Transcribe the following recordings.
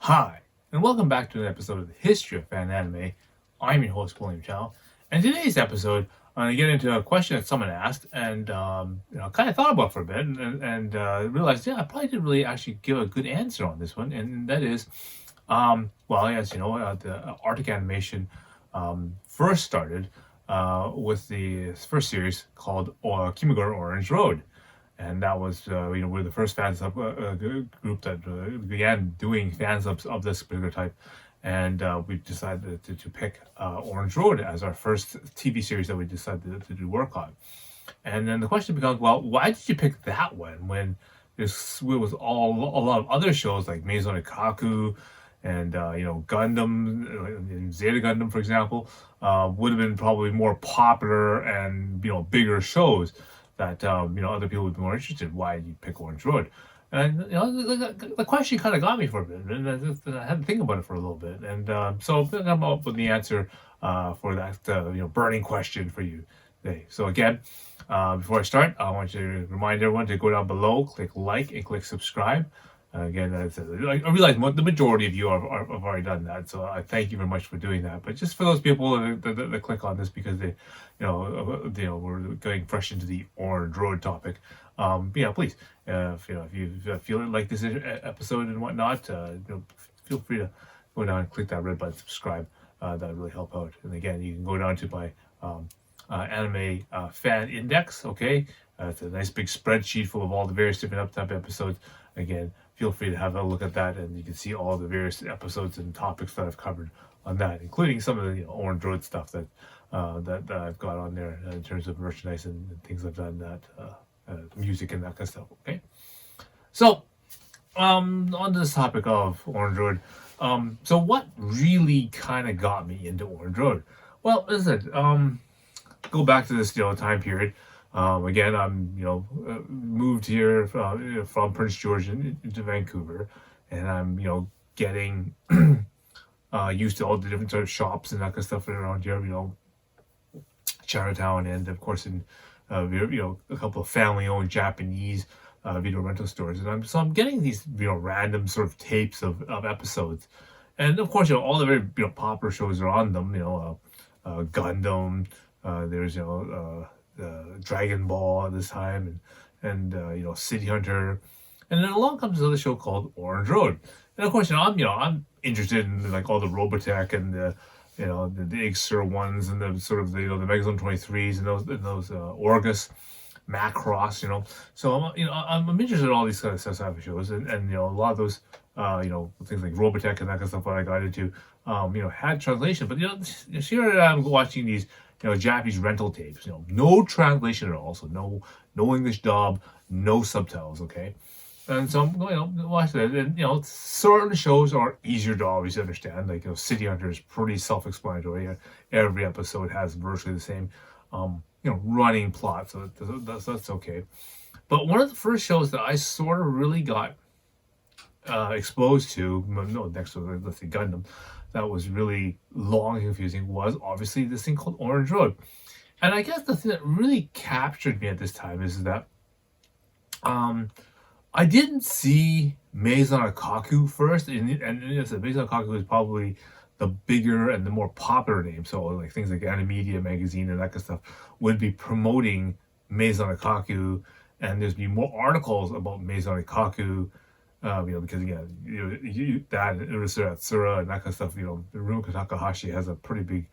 Hi, and welcome back to an episode of the History of Fan Anime. I'm your host, William Chow, and today's episode, I'm going to get into a question that someone asked, and kind of thought about for a bit, and realized, yeah, I probably didn't really actually give a good answer on this one, and that is, well, as you know, the Arctic animation first started with the first series called Kimagure Orange Road. And that was, we're the first fansub group that began doing fansubs of this particular type. And we decided to pick Orange Road as our first TV series that we decided to do work on. And then the question becomes, well, why did you pick that one when this was all a lot of other shows like Maison Ikkoku and Gundam and Zeta Gundam, for example, would have been probably more popular and bigger shows that other people would be more interested. Why did you pick Orange Road? And the question kind of got me for a bit, and I had to think about it for a little bit, and so I'm come up with the answer for that burning question for you today. So again, before I start, I want to remind everyone to go down below, click like, and click subscribe. Again, I realize the majority of you have already done that, so I thank you very much for doing that. But just for those people that click on this because they, we're going fresh into the Orange Road topic, please, if you feel like this episode and whatnot, feel free to go down and click that red button, subscribe. That would really help out. And again, you can go down to my anime fan index. Okay, it's a nice big spreadsheet full of all the various different type of episodes. Again, feel free to have a look at that, and you can see all the various episodes and topics that I've covered on that, including some of the Orange Road stuff that I've got on there in terms of merchandise and things I've done, that music and that kind of stuff. Okay, so on to this topic of Orange Road. So what really kind of got me into Orange Road? Well, listen, go back to this time period. Again, I'm moved here from Prince George into Vancouver, and I'm getting used to all the different sort of shops and that kind of stuff around here. Chinatown, and of course in a couple of family-owned Japanese video rental stores, and I'm getting these random sort of tapes of episodes, and of course all the very popular shows are on them. Gundam. There's Dragon Ball at this time, and City Hunter, and then along comes another show called Orange Road, and of course I'm interested in like all the Robotech and the Ixer ones and the sort of the Megazone 23s and those Orgus, Macross, so I'm interested in all these kind of stuff type of shows, and a lot of those things like Robotech and that kind of stuff that I got into had translation, but here I'm watching these Japanese rental tapes, no translation at all, so no English dub, no subtitles, okay? And so I'm going to watch that, and certain shows are easier to always understand, like City Hunter is pretty self-explanatory. Every episode has virtually the same running plot, so that's okay. But one of the first shows that I sort of really got exposed to, next to let's say Gundam, that was really long and confusing, was obviously this thing called Orange Road. And I guess the thing that really captured me at this time is that I didn't see Maison Ikkoku first, and Maison Ikkoku is probably the bigger and the more popular name. So like things like Animedia magazine and that kind of stuff would be promoting Maison Ikkoku, and there's be more articles about Maison Ikkoku. Because again, that Urusura Atsura and that kind of stuff. Rumiko Takahashi has a pretty big,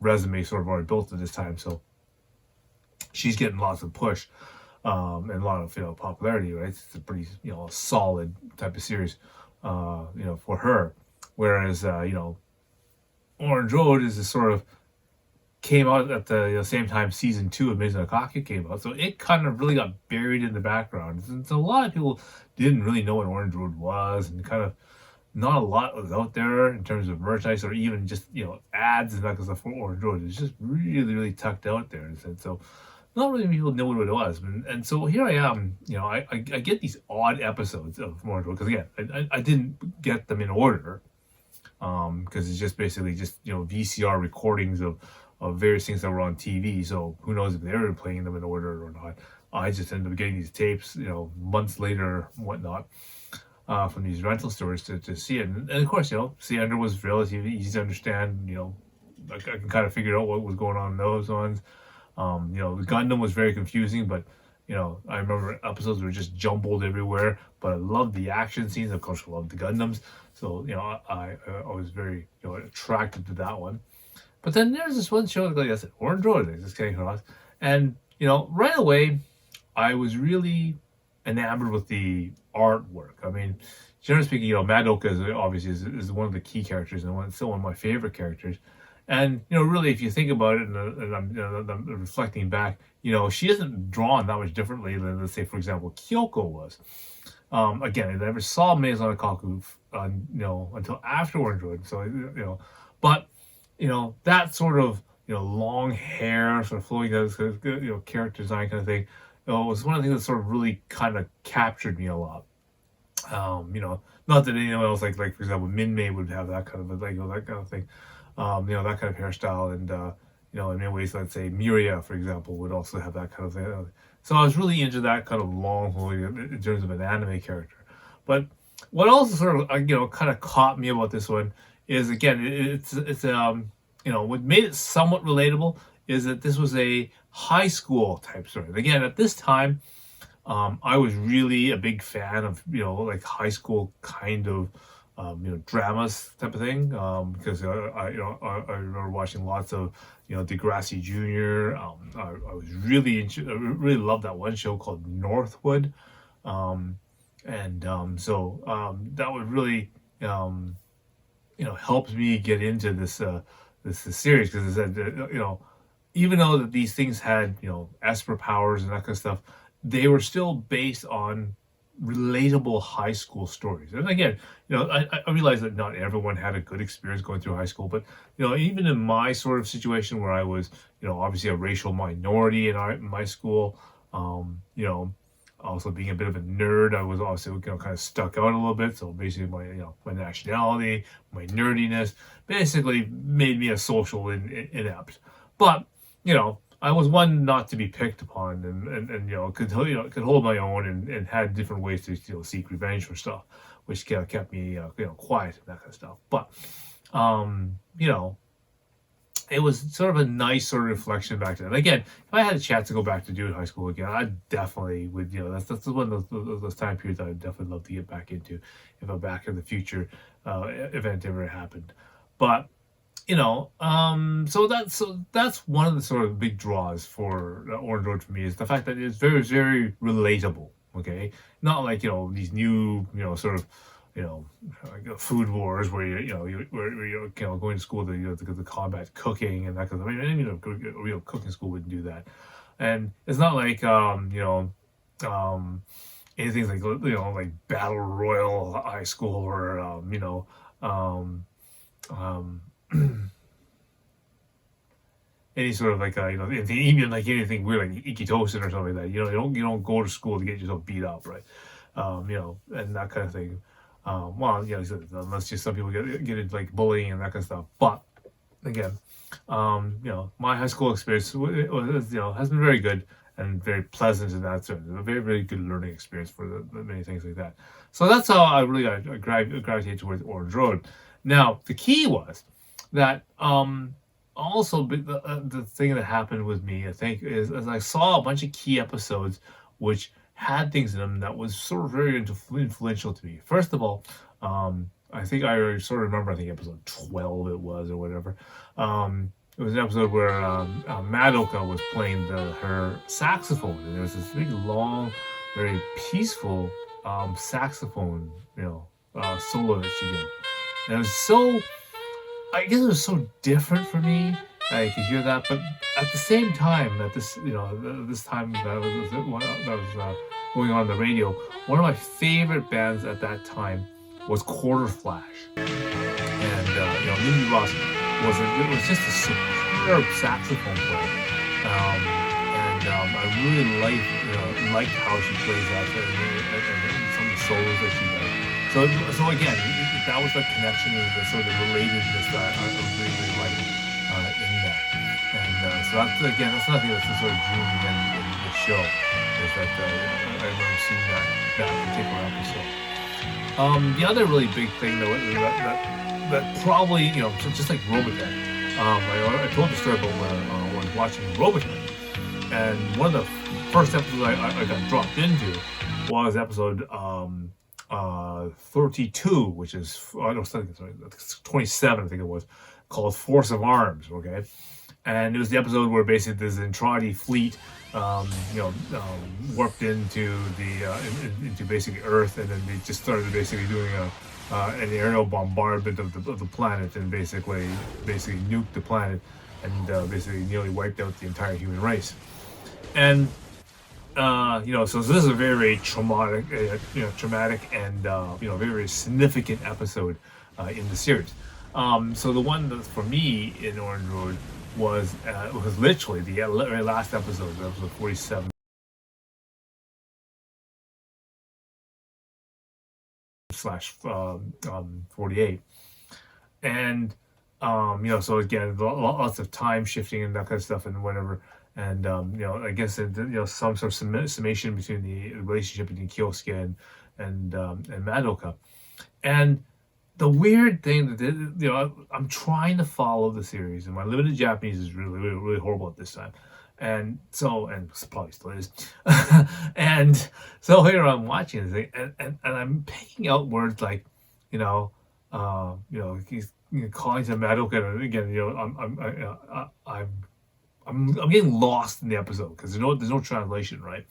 resume sort of already built at this time. So she's getting lots of push, and a lot of popularity. Right, it's a pretty solid type of series, for her. Whereas Orange Road is a sort of came out at the same time season 2 of Maison Ikkoku came out, so it kind of really got buried in the background. And so a lot of people didn't really know what Orange Road was, and kind of not a lot was out there in terms of merchandise or even just ads and that kind of stuff for Orange Road. It's just really tucked out there, and so not really many people knew what it was. And so here I am, I get these odd episodes of Orange Road because again I didn't get them in order, because it's just basically just VCR recordings of various things that were on TV. So who knows if they were playing them in order or not. I just ended up getting these tapes, months later and whatnot. from these rental stores to see it. And of course, See Under was relatively easy to understand. I can kind of figure out what was going on in those ones. The Gundam was very confusing, but I remember episodes were just jumbled everywhere. But I loved the action scenes. Of course, I loved the Gundams. So I was very attracted to that one. But then there's this one show, like I said, Orange Road. I just came across, and right away, I was really enamored with the artwork. I mean, generally speaking, Madoka is obviously is one of the key characters and still one of my favorite characters. And really, if you think about it, and I'm reflecting back, she isn't drawn that much differently than, let's say, for example, Kyoko was. Again, I never saw Maison Ikkoku, until after Orange Road. So but that sort of long hair, sort of flowing, character design kind of thing, was one of the things that sort of really kind of captured me a lot. Not that anyone else like for example, Minmay would have that kind of that kind of thing. That kind of hairstyle, and in many ways, let's say Miria, for example, would also have that kind of thing. So I was really into that kind of long, in terms of an anime character. But what also sort of kind of caught me about this one is, again, it's what made it somewhat relatable is that this was a high school type story. Again, at this time, I was really a big fan of like high school kind of dramas type of thing, because I remember watching lots of Degrassi Jr. I was really I really loved that one show called Northwood, so that would really helped me get into this series, because it said even though that these things had Esper powers and that kind of stuff, they were still based on relatable high school stories. And again, I realize that not everyone had a good experience going through high school, but even in my sort of situation where I was obviously a racial minority in my school, also being a bit of a nerd, I was also kind of stuck out a little bit. So basically my nationality, my nerdiness basically made me a social inept. But I was one not to be picked upon, and could hold my own, and had different ways to seek revenge for stuff, which kept me quiet and that kind of stuff. But it was sort of a nice sort of reflection back then. Again, if I had a chance to go back to do high school again, I definitely would. That's one of those time periods I'd definitely love to get back into if a Back in the Future event ever happened. But so that's one of the sort of big draws for Orange Road for me, is the fact that it's very, very relatable. Okay, not like these new sort of like food wars where you're going to school to combat cooking and that kind of. I mean, a real cooking school wouldn't do that, and it's not like anything like like Battle Royal High School, or any sort of like even like anything weird like Ikitosen or something like that. You don't go to school to get yourself beat up, right? And that kind of thing. Unless just some people get into like bullying and that kind of stuff. But again, my high school experience has been very good and very pleasant in that sense. A very, very good learning experience for the many things like that. So that's how I really gravitated towards Orange Road. Now, the key was that also the thing that happened with me, I think, is as I saw a bunch of key episodes which had things in them that was sort of very influential to me. First of all, I think I sort of remember, I think episode 12 it was, or whatever. It was an episode where Madoka was playing her saxophone, and there was this big, long, very peaceful saxophone, solo that she did. And it was so, I guess it was so different for me. I could hear that, but at the same time, at this, this time that was going on the radio, one of my favorite bands at that time was Quarter Flash, and Minnie Ross was just a superb saxophone player, and I really liked how she plays that, and some of the solos that she does. So again, that was the connection and the sort of relatedness that I really, really liked in that. And so that's another thing that's sort of drew me in the show, is that I remember seeing that particular episode. The other really big thing that probably, just like Robotech. I told the story about where I was watching Robotech, and one of the first episodes I got dropped into was episode 32, which is I don't sorry, 27, I think it was, called Force of Arms. Okay, and it was the episode where basically the Zentradi fleet, warped into into basically Earth, and then they just started basically doing an aerial bombardment of the planet, and basically nuked the planet, and basically nearly wiped out the entire human race. And so this is a very, very traumatic and very, very significant episode in the series. So the one that for me in Orange Road was literally the very last episode, episode 47 slash 48, and so again, lots of time shifting and that kind of stuff and whatever. And I guess some sort of summation between the relationship between Kyosuke and Madoka. And the weird thing that I'm trying to follow the series, and my limited Japanese is really, really, really horrible at this time. And probably still is. And so here I'm watching this thing, and I'm picking out words like, he's calling to Madoka, and again, I'm getting lost in the episode because there's no translation, right?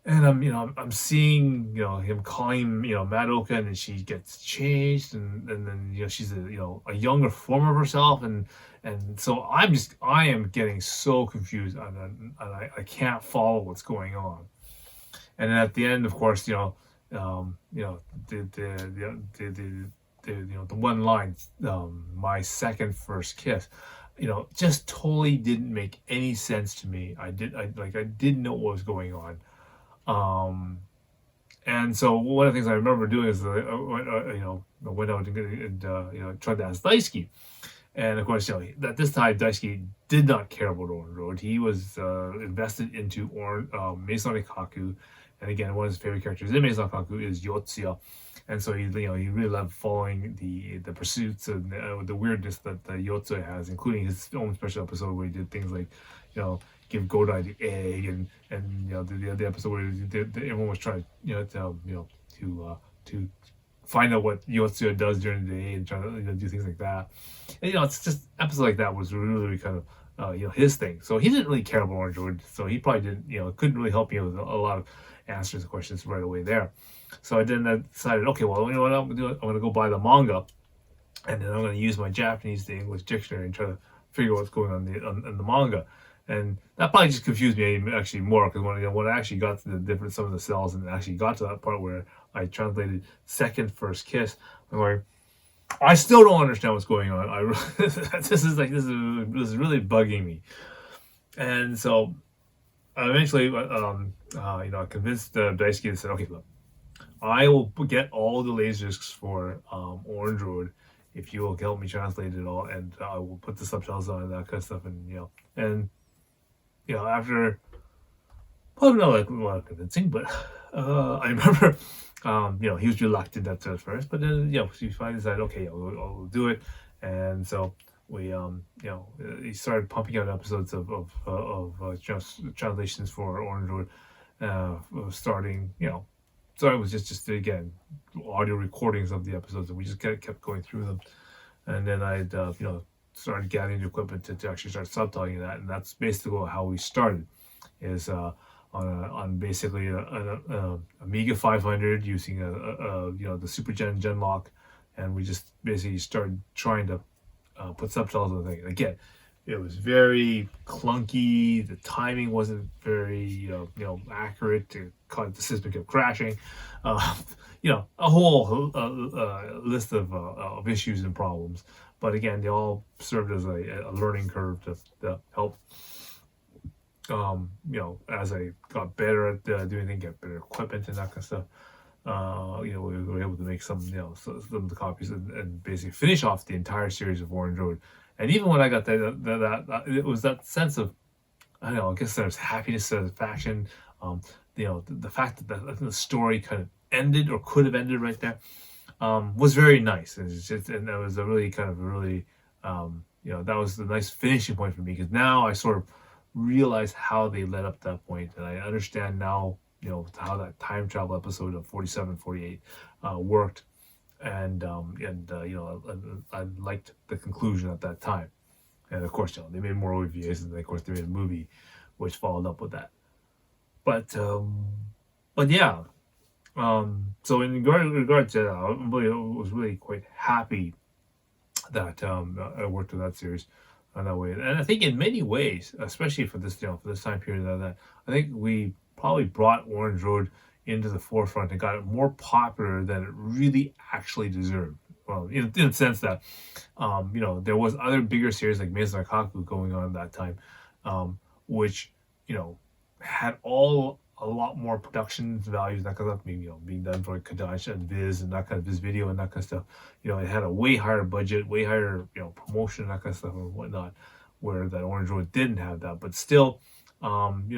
And I'm seeing him calling Madoka, and then she gets changed, and then she's a younger form of herself, and so I am getting so confused, and I can't follow what's going on. And then at the end, of course, the one line, my second first kiss, just totally didn't make any sense to me. I didn't know what was going on. And so one of the things I remember doing is I went out and tried to ask Daisuke. And of course, at this time, Daisuke did not care about Orange Road. He was invested into Maison Ikkoku. And again, one of his favorite characters in Maison Ikkoku is Yotsuya. And so he really loved following the pursuits and the weirdness that Yotsuya has, including his own special episode where he did things like, give Godai the egg, and the episode where everyone was trying to find out what Yotsuya does during the day and try to do things like that. And it's just episode like that was really, really kind of his thing. So he didn't really care about Orange Road, so he probably didn't couldn't really help me with a lot of answers to questions right away there. So I decided, okay, well, you know what I'm gonna do? I'm gonna go buy the manga, and then I'm gonna use my Japanese to English dictionary and try to figure out what's going on in the manga. And that probably just confused me actually more, because when I actually got to some of the cells and actually got to that part where I translated second first kiss, I'm like, I still don't understand what's going on. This is really bugging me. And so eventually, I convinced Daisuke and said, okay, look, I will get all the laserdiscs for Orange Road if you will help me translate it all, and I will put the subtitles on and that kind of stuff, and after probably not like a lot of convincing, but I remember he was reluctant at first, but then we finally decided, okay, I'll do it. And so we he started pumping out episodes of translations for Orange Road, starting with just again audio recordings of the episodes, and we just kept going through them. And then I'd started gathering the equipment to actually start subtitling that, and that's basically how we started. Is on basically a Amiga 500 using the Super Genlock, and we just basically started trying to put subtitles on the thing. And again, it was very clunky. The timing wasn't very accurate. The system kept crashing. A whole list of issues and problems. But again, they all served as a learning curve to help. As I got better at doing things, get better equipment and that kind of stuff. We were able to make some of the copies and basically finish off the entire series of Orange Road. And even when I got that it was that sense of, I don't know, I guess there's happiness, satisfaction. The fact that the story kind of ended or could have ended right there, was very nice. And that was a really that was the nice finishing point for me, because now I sort of realize how they led up to that point, and I understand now, how that time travel episode of 47, 48 worked, and I liked the conclusion at that time. And of course, they made more OVAs, and of course they made a movie which followed up with that. But yeah, so in regard to that, I was really quite happy that I worked on that series on that way. And I think in many ways, especially for this for this time period, that I think we probably brought Orange Road into the forefront and got it more popular than it really actually deserved. Well, in the sense that there was other bigger series like Maison Ikkoku going on at that time, which had a lot more production values, that kind of stuff, being done for Kadash and Viz and that kind of Viz video and that kind of stuff. It had a way higher budget, way higher, promotion, that kind of stuff and whatnot, where that Orange Road didn't have that. But still, I'd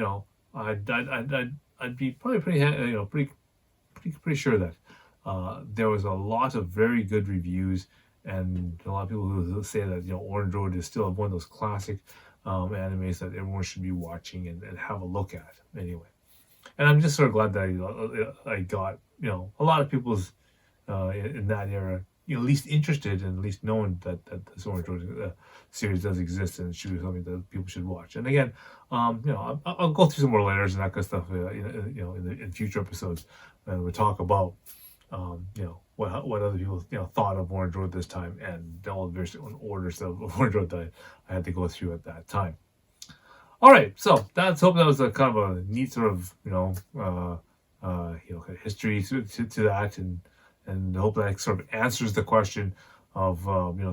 be probably pretty sure that there was a lot of very good reviews, and a lot of people who say that Orange Road is still one of those classic animes that everyone should be watching and have a look at anyway. And I'm just sort of glad that I got a lot of people's in that era at least interested and at least knowing that this Orange Road series does exist and should be something that people should watch. And again, I'll go through some more letters and that kind of stuff in future episodes, and we'll talk about what other people thought of Orange Road this time, and all the various orders of Orange Road that I had to go through at that time. All right, so hope that was a kind of a neat sort of history to that, and hope that sort of answers the question of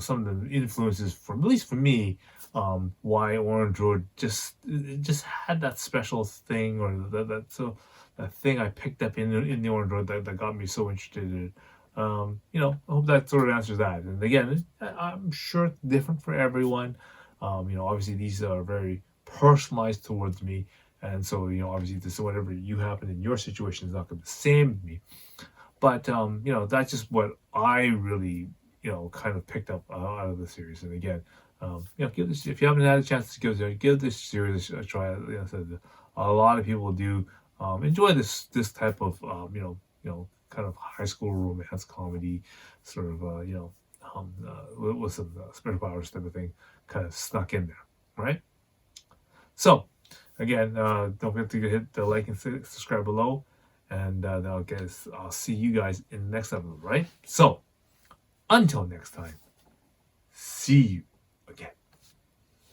some of the influences, from at least for me, why Orange Road just had that special thing, or that thing I picked up in the Orange Road that got me so interested in it. I hope that sort of answers that. And again, I'm sure it's different for everyone. Obviously these are very personalized towards me, and so obviously this, whatever you happen in your situation, is not going to be the same with me. But that's just what I really kind of picked up out of the series. And again, give this, if you haven't had a chance to give this series a try. I said, a lot of people do enjoy this type of kind of high school romance comedy, sort of with some special powers type of thing kind of snuck in there, right? So again, don't forget to hit the like and subscribe below, and then I'll see you guys in the next episode, right? So until next time, see you.